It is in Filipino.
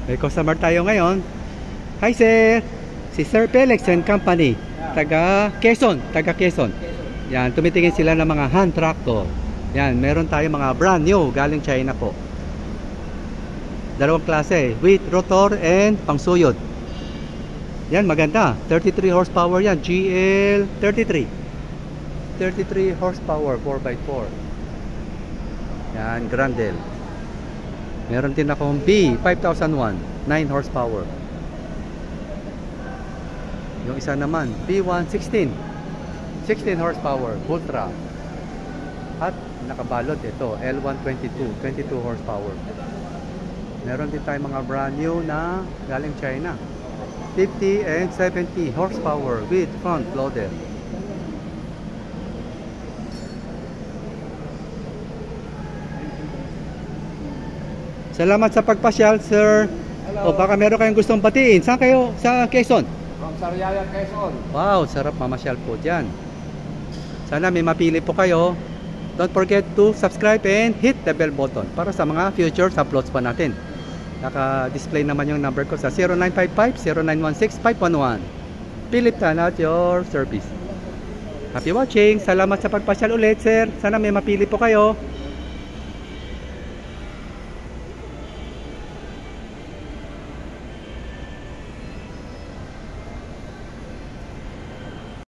May customer tayo ngayon. Hi sir, si Sir Felix and Company, taga Quezon. Yan, tumitingin sila ng mga hand tractor. Yan, meron tayo mga brand new galing China po. Dalawang klase, with rotor and pangsuyod. Yan, maganda. 33 horsepower yan, GL 33 horsepower, 4x4. Yan, Grandel. Meron din akong B5001, 9 horsepower. Yung isa naman, B116, 16 horsepower, Ultra. At nakabalot ito, L122, 22 horsepower. Meron din tayong mga brand new na galing China, 50 and 70 horsepower with front loader. Salamat sa pagpasyal, sir. Hello. O baka meron kayong gustong batiin. Saan kayo? Sa Quezon? From Sariaya, Quezon. Wow, sarap mamasyal po dyan. Sana may mapili po kayo. Don't forget to subscribe and hit the bell button para sa mga future uploads pa natin. Naka-display naman yung number ko sa 0955-0916-511. Philip Tan at your service. Happy watching. Salamat sa pagpasyal ulit, sir. Sana may mapili po kayo.